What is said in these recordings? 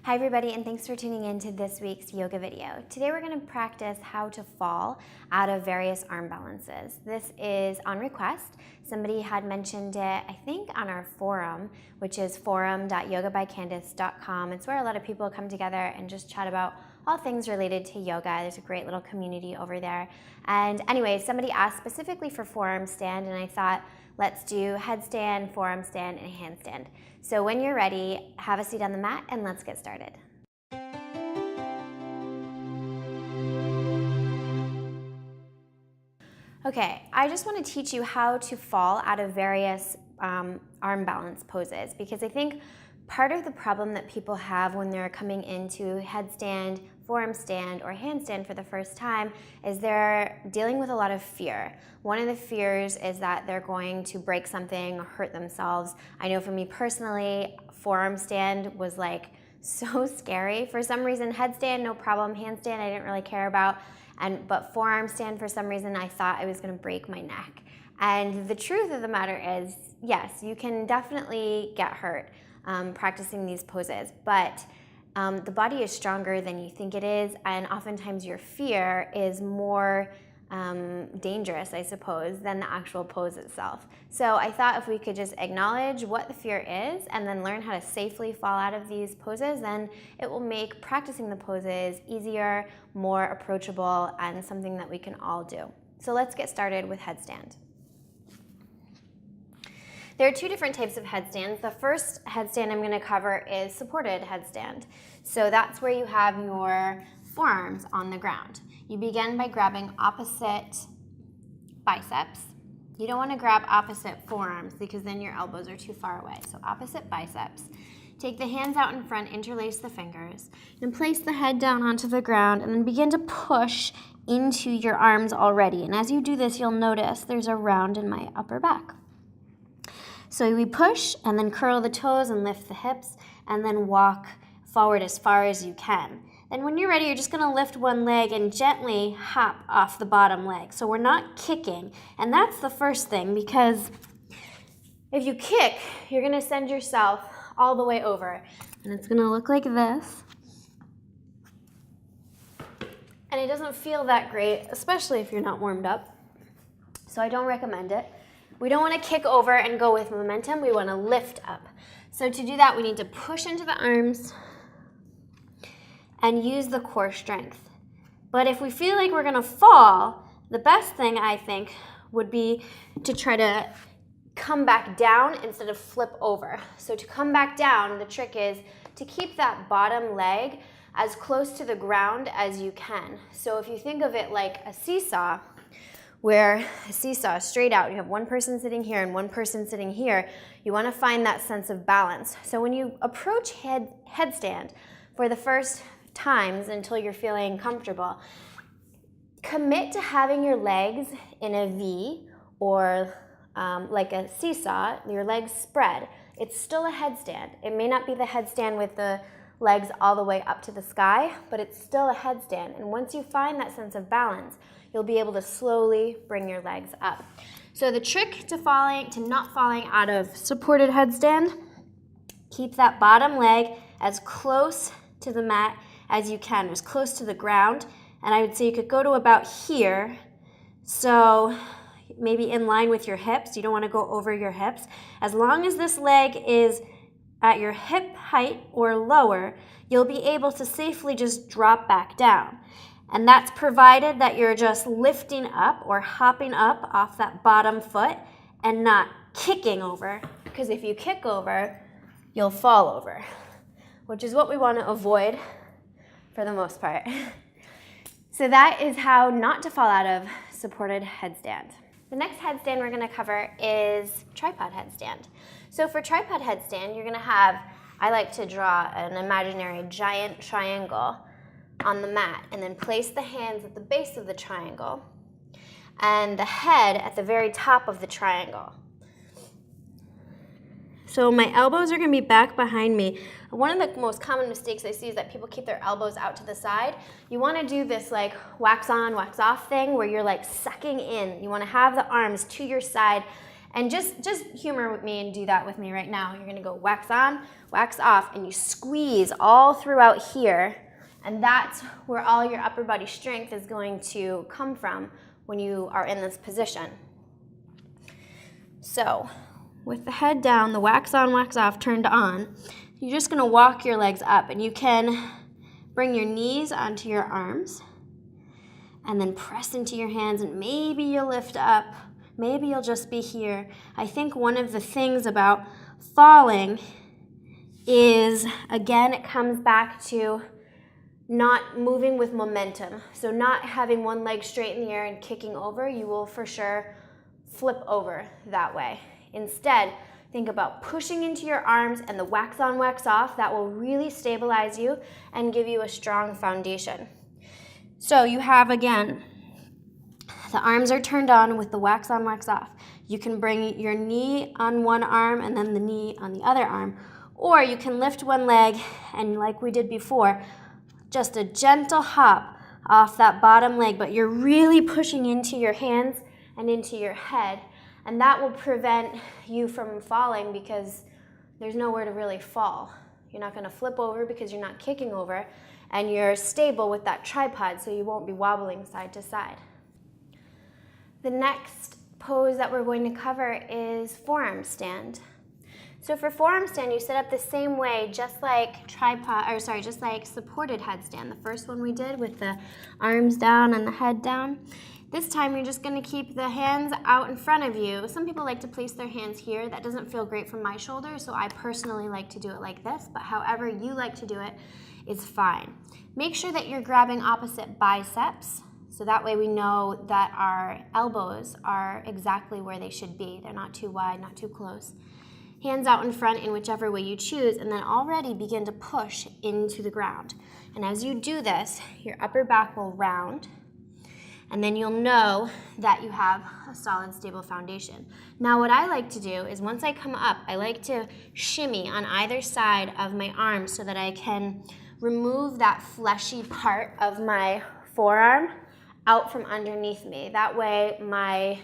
Hi everybody, and thanks for tuning in to this week's yoga video. Today we're going to practice how to fall out of various arm balances. This is on request. Somebody had mentioned it, I think, on our forum, which is forum.yogabycandace.com. It's where a lot of people come together and just chat about all things related to yoga. There's a great little community over there. And anyway, somebody asked specifically for forearm stand, and I thought, let's do headstand, forearm stand, and handstand. So when you're ready, have a seat on the mat and let's get started. Okay, I just want to teach you how to fall out of various arm balance poses, because I think part of the problem that people have when they're coming into headstand, forearm stand, or handstand for the first time is they're dealing with a lot of fear. One of the fears is that they're going to break something or hurt themselves. I know for me personally, forearm stand was like so scary. For some reason, headstand, no problem. Handstand, I didn't really care about. But forearm stand, for some reason, I thought I was going to break my neck. And the truth of the matter is, yes, you can definitely get hurt practicing these poses, but the body is stronger than you think it is, and oftentimes your fear is more dangerous, I suppose, than the actual pose itself. So I thought if we could just acknowledge what the fear is and then learn how to safely fall out of these poses, then it will make practicing the poses easier, more approachable, and something that we can all do. So let's get started with headstand. There are two different types of headstands. The first headstand I'm going to cover is supported headstand. So that's where you have your forearms on the ground. You begin by grabbing opposite biceps. You don't want to grab opposite forearms because then your elbows are too far away. So opposite biceps. Take the hands out in front, interlace the fingers, and place the head down onto the ground, and then begin to push into your arms already. And as you do this, you'll notice there's a round in my upper back. So we push and then curl the toes and lift the hips and then walk forward as far as you can. Then when you're ready, you're just going to lift one leg and gently hop off the bottom leg. So we're not kicking. And that's the first thing, because if you kick, you're going to send yourself all the way over. And it's going to look like this. And it doesn't feel that great, especially if you're not warmed up. So I don't recommend it. We don't want to kick over and go with momentum. We want to lift up. So to do that, we need to push into the arms and use the core strength. But if we feel like we're going to fall, the best thing, I think, would be to try to come back down instead of flip over. So to come back down, the trick is to keep that bottom leg as close to the ground as you can. So if you think of it like a seesaw, where a seesaw straight out, you have one person sitting here and one person sitting here, you want to find that sense of balance. So when you approach headstand for the first times until you're feeling comfortable, commit to having your legs in a V or like a seesaw, your legs spread. It's still a headstand. It may not be the headstand with the legs all the way up to the sky, but it's still a headstand. And once you find that sense of balance, you'll be able to slowly bring your legs up. So the trick to not falling out of supported headstand, keep that bottom leg as close to the mat as you can, as close to the ground. And I would say you could go to about here. So maybe in line with your hips. You don't want to go over your hips. As long as this leg is at your hip height or lower, you'll be able to safely just drop back down. And that's provided that you're just lifting up or hopping up off that bottom foot and not kicking over. Because if you kick over, you'll fall over, which is what we want to avoid for the most part. So that is how not to fall out of supported headstand. The next headstand we're going to cover is tripod headstand. So for tripod headstand, you're going to have, I like to draw an imaginary giant triangle on the mat, and then place the hands at the base of the triangle and the head at the very top of the triangle. So my elbows are going to be back behind me. One of the most common mistakes I see is that people keep their elbows out to the side. You want to do this like wax on, wax off thing where you're like sucking in. You want to have the arms to your side And just humor with me and do that with me right now. You're gonna go wax on, wax off, and you squeeze all throughout here. And that's where all your upper body strength is going to come from when you are in this position. So with the head down, the wax on, wax off turned on, you're just gonna walk your legs up, and you can bring your knees onto your arms and then press into your hands, and maybe you'll lift up. Maybe you'll just be here. I think one of the things about falling is, again, it comes back to not moving with momentum. So not having one leg straight in the air and kicking over, you will for sure flip over that way. Instead, think about pushing into your arms and the wax on, wax off. That will really stabilize you and give you a strong foundation. So you have, again, the arms are turned on with the wax on, wax off. You can bring your knee on one arm and then the knee on the other arm. Or you can lift one leg and, like we did before, just a gentle hop off that bottom leg, but you're really pushing into your hands and into your head. And that will prevent you from falling because there's nowhere to really fall. You're not going to flip over because you're not kicking over, and you're stable with that tripod, so you won't be wobbling side to side. The next pose that we're going to cover is forearm stand. So for forearm stand, you sit up the same way, just like just like supported headstand. The first one we did with the arms down and the head down. This time you're just going to keep the hands out in front of you. Some people like to place their hands here. That doesn't feel great from my shoulders, so I personally like to do it like this, but however you like to do it is fine. Make sure that you're grabbing opposite biceps, so that way we know that our elbows are exactly where they should be. They're not too wide, not too close. Hands out in front in whichever way you choose, and then already begin to push into the ground. And as you do this, your upper back will round, and then you'll know that you have a solid, stable foundation. Now what I like to do is once I come up, I like to shimmy on either side of my arms so that I can remove that fleshy part of my forearm out from underneath me. That way my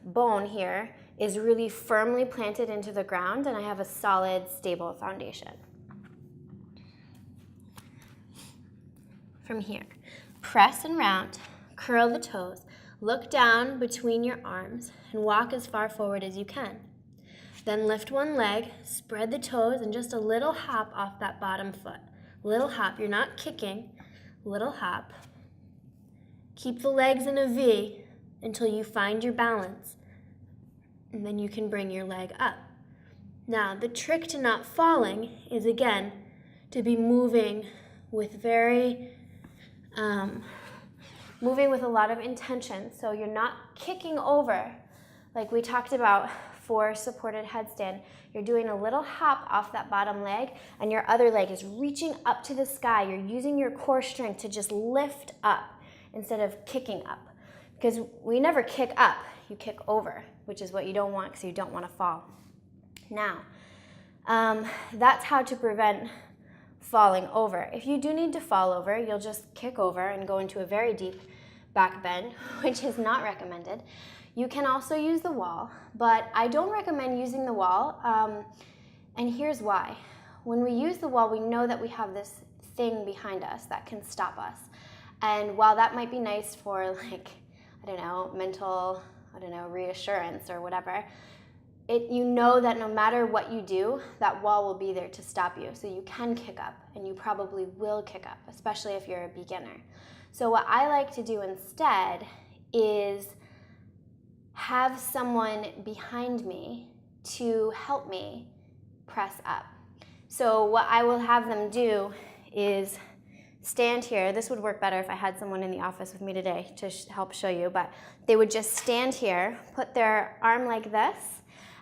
bone here is really firmly planted into the ground and I have a solid, stable foundation. From here, press and round, curl the toes, look down between your arms and walk as far forward as you can. Then lift one leg, spread the toes, and just a little hop off that bottom foot. Little hop, you're not kicking, little hop. Keep the legs in a V until you find your balance, and then you can bring your leg up. Now, the trick to not falling is, again, to be moving with moving with a lot of intention. So you're not kicking over like we talked about for supported headstand. You're doing a little hop off that bottom leg, and your other leg is reaching up to the sky. You're using your core strength to just lift up instead of kicking up. Because we never kick up, you kick over, which is what you don't want because you don't want to fall. Now, that's how to prevent falling over. If you do need to fall over, you'll just kick over and go into a very deep back bend, which is not recommended. You can also use the wall, but I don't recommend using the wall, and here's why. When we use the wall, we know that we have this thing behind us that can stop us. And while that might be nice for, like, I don't know, mental, reassurance or whatever, you know that no matter what you do, that wall will be there to stop you. So you can kick up, and you probably will kick up, especially if you're a beginner. So what I like to do instead is have someone behind me to help me press up. So what I will have them do is stand here. This would work better if I had someone in the office with me today to help show you, but they would just stand here, put their arm like this,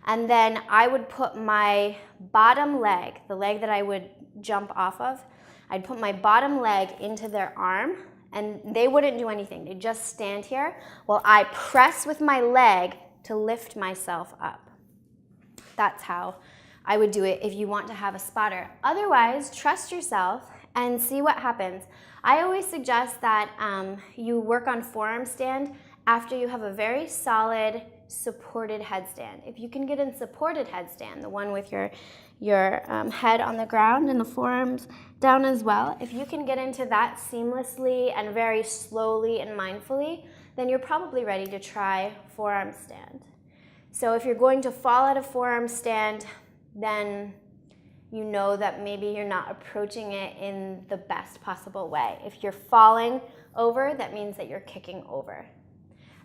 and then I would put my bottom leg, the leg that I would jump off of, I'd put my bottom leg into their arm, and they wouldn't do anything. They'd just stand here while I press with my leg to lift myself up. That's how I would do it if you want to have a spotter. Otherwise, trust yourself and see what happens. I always suggest that you work on forearm stand after you have a very solid supported headstand. If you can get in supported headstand, the one with your head on the ground and the forearms down as well, if you can get into that seamlessly and very slowly and mindfully, then you're probably ready to try forearm stand. So if you're going to fall out of forearm stand, then you know that maybe you're not approaching it in the best possible way. If you're falling over, that means that you're kicking over.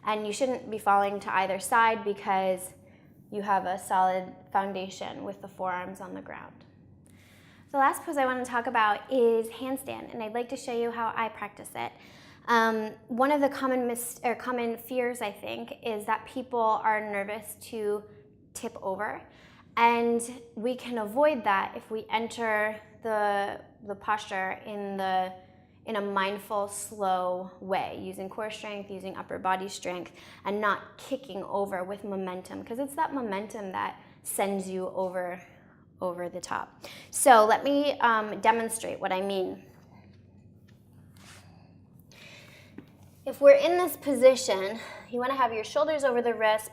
And you shouldn't be falling to either side because you have a solid foundation with the forearms on the ground. The last pose I want to talk about is handstand, and I'd like to show you how I practice it. One of the common fears, I think, is that people are nervous to tip over, and we can avoid that if we enter the posture in a mindful, slow way, using core strength, using upper body strength, and not kicking over with momentum, because it's that momentum that sends you over the top. So let me demonstrate what I mean. If we're in this position, you want to have your shoulders over the wrist,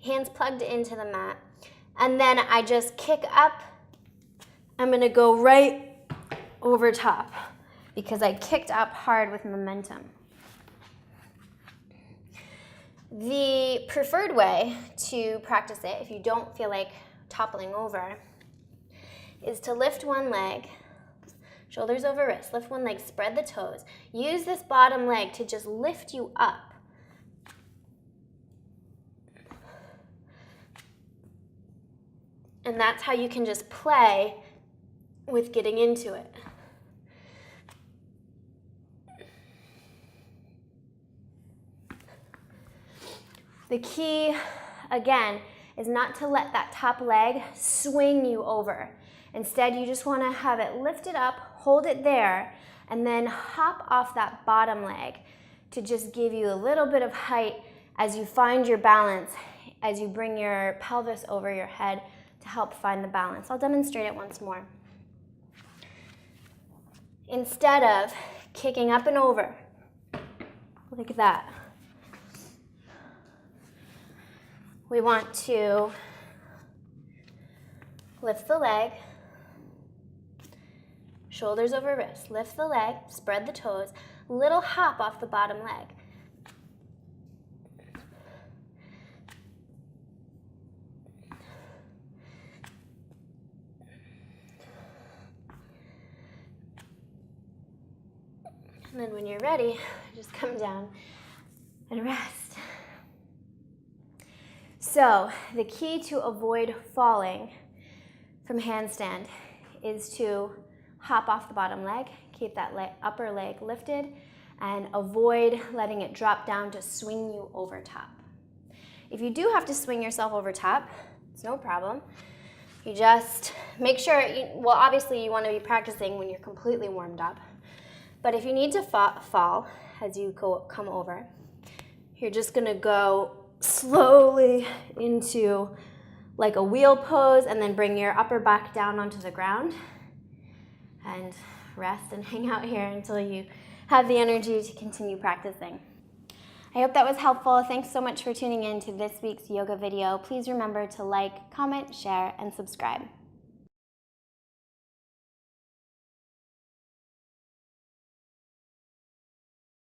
hands plugged into the mat, and then I just kick up. I'm going to go right over top because I kicked up hard with momentum. The preferred way to practice it, if you don't feel like toppling over, is to lift one leg, shoulders over wrist, lift one leg, spread the toes. Use this bottom leg to just lift you up. And that's how you can just play with getting into it. The key, again, is not to let that top leg swing you over. Instead, you just want to have it lifted up, hold it there, and then hop off that bottom leg to just give you a little bit of height as you find your balance, as you bring your pelvis over your head to help find the balance. I'll demonstrate it once more. Instead of kicking up and over, like that, we want to lift the leg, shoulders over wrist, lift the leg, spread the toes, little hop off the bottom leg. And then when you're ready, just come down and rest. So the key to avoid falling from handstand is to hop off the bottom leg, keep that upper leg lifted, and avoid letting it drop down to swing you over top. If you do have to swing yourself over top, it's no problem. You just make sure, well, obviously you want to be practicing when you're completely warmed up, but if you need to fall as you come over, you're just going to go slowly into like a wheel pose and then bring your upper back down onto the ground and rest and hang out here until you have the energy to continue practicing. I hope that was helpful. Thanks so much for tuning in to this week's yoga video. Please remember to like, comment, share, and subscribe.